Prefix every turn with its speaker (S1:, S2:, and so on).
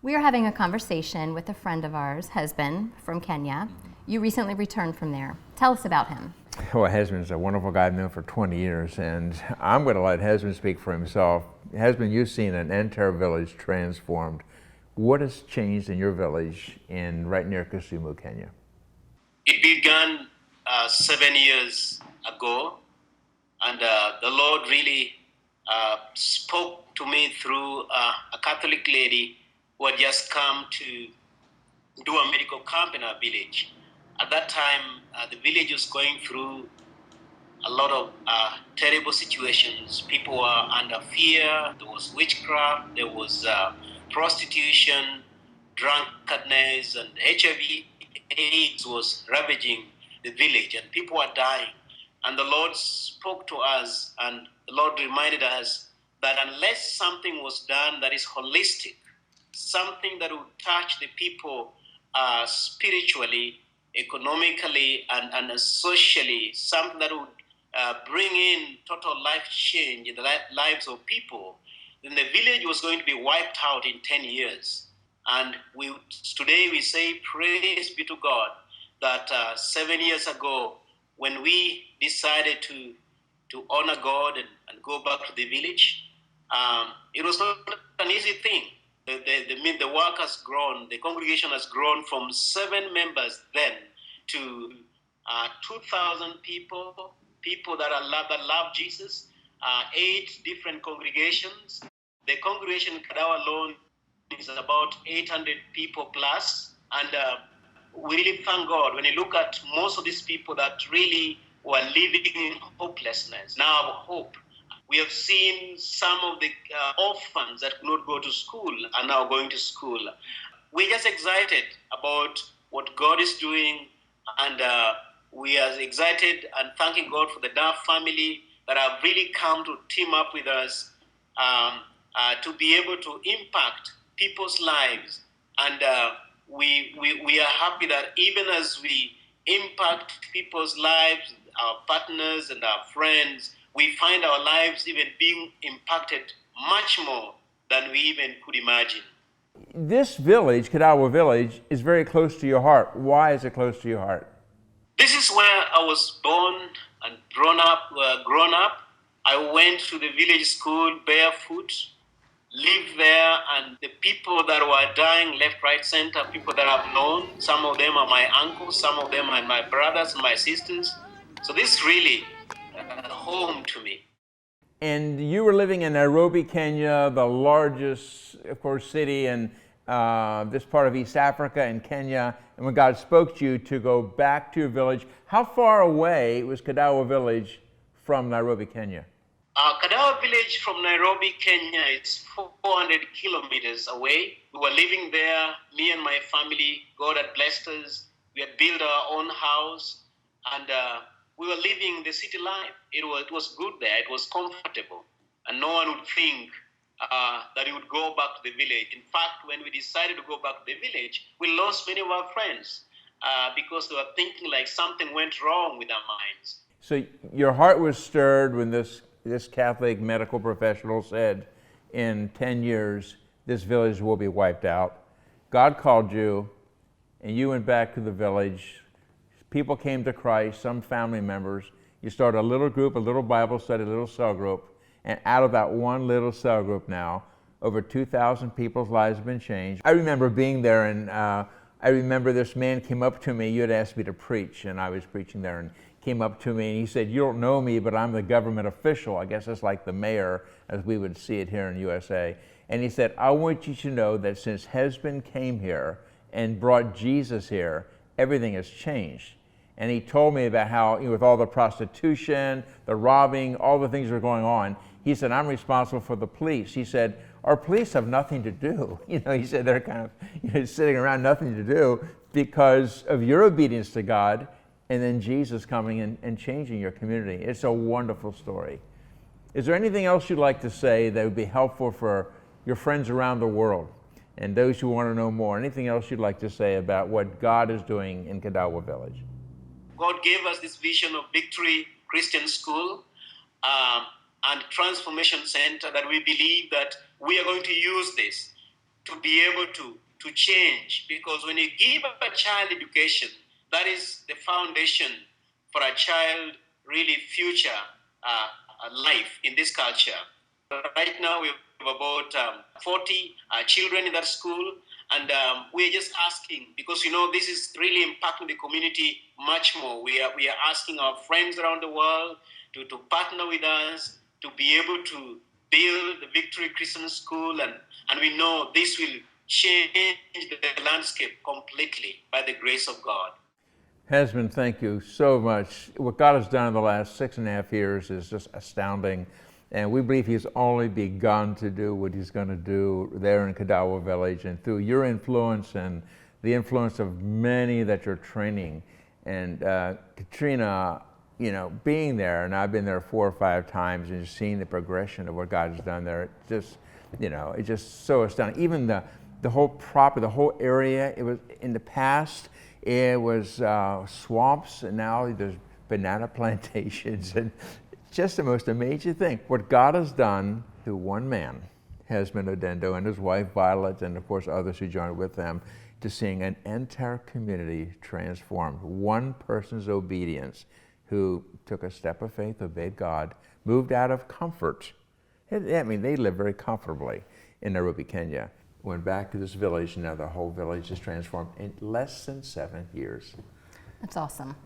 S1: We are having a conversation with a friend of ours, Husband, from Kenya. You recently returned from there. Tell us about him.
S2: Well, Husband's a wonderful guy I've known for 20 years, and I'm going to let Husband speak for himself. Husband, you've seen an entire village transformed. What has changed in your village right near Kisumu, Kenya?
S3: It began 7 years ago, and the Lord really spoke to me through a Catholic lady who had just come to do a medical camp in our village. At that time, the village was going through a lot of terrible situations. People were under fear. There was witchcraft. There was prostitution, drunkenness, and HIV/AIDS was ravaging the village, and people were dying. And the Lord spoke to us, and the Lord reminded us that unless something was done that is holistic, something that would touch the people spiritually, economically, and socially, something that would bring in total life change in the lives of people, then the village was going to be wiped out in 10 years. And today we say, praise be to God, that 7 years ago, when we decided to honor God and go back to the village, it was not an easy thing. The work has grown, the congregation has grown from 7 members then to 2,000 people that love Jesus, 8 different congregations. The congregation in Kadawa alone is about 800 people plus, and we really thank God when you look at most of these people that really were living in hopelessness now have hope. We have seen some of the orphans that could not go to school are now going to school. We're just excited about what God is doing, and we are excited and thanking God for the Duff family that have really come to team up with us to be able to impact people's lives. And we are happy that even as we impact people's lives, our partners and our friends, we find our lives even being impacted much more than we even could imagine.
S2: This village, Kadawa Village, is very close to your heart. Why is it close to your heart?
S3: This is where I was born and grown up. I went to the village school barefoot, lived there, and the people that were dying left, right, center, people that I've known, some of them are my uncles, some of them are my brothers and my sisters. So this is really home to me.
S2: And you were living in Nairobi, Kenya, the largest, of course, city in this part of East Africa and Kenya. And when God spoke to you to go back to your village, how far away was Kadawa Village from Nairobi, Kenya?
S3: Kadawa Village from Nairobi, Kenya is 400 kilometers away. We were living there, me and my family. God had blessed us. We had built our own house, and we were living the city life. It was good there. It was comfortable, and no one would think that we would go back to the village. In fact, when we decided to go back to the village, we lost many of our friends because they were thinking like something went wrong with our minds.
S2: So your heart was stirred when this Catholic medical professional said, in 10 years, this village will be wiped out. God called you, and you went back to the village. People came to Christ, some family members. You started a little group, a little Bible study, a little cell group, and out of that one little cell group now, over 2,000 people's lives have been changed. I remember being there, and I remember this man came up to me. You had asked me to preach, and I was preaching there, and came up to me and he said, "You don't know me, but I'm the government official." I guess it's like the mayor, as we would see it here in USA. And he said, "I want you to know that since Husband came here and brought Jesus here, everything has changed." And he told me about how, with all the prostitution, the robbing, all the things that are going on, he said, "I'm responsible for the police." He said, "Our police have nothing to do." He said they're kind of sitting around, nothing to do, because of your obedience to God, and then Jesus coming and changing your community. It's a wonderful story. Is there anything else you'd like to say that would be helpful for your friends around the world and those who want to know more? Anything else you'd like to say about what God is doing in Kadawa Village?
S3: God gave us this vision of Victory Christian School and Transformation Center that we believe that we are going to use this to be able to change. Because when you give a child education, that is the foundation for a child really future life in this culture. Right now we have about 40 children in that school, and we're just asking, because this is really impacting the community much more. We are asking our friends around the world to partner with us to be able to build the Victory Christian School, and we know this will change the landscape completely by the grace of God.
S2: Hesmond, thank you so much. What God has done in the last 6.5 years is just astounding. And we believe He's only begun to do what He's going to do there in Kadawa Village. And through your influence and the influence of many that you're training. And Katrina, being there, and I've been there 4 or 5 times, and just seeing the progression of what God has done there, it's just so astounding. Even the whole area, it was in the past, it was swamps, and now there's banana plantations, and just the most amazing thing. What God has done through one man, Hesmond Odendo, and his wife Violet, and of course others who joined with them, to seeing an entire community transformed. One person's obedience, who took a step of faith, obeyed God, moved out of comfort. They live very comfortably in Nairobi, Kenya. Went back to this village, and now the whole village is transformed in less than 7 years.
S1: That's awesome.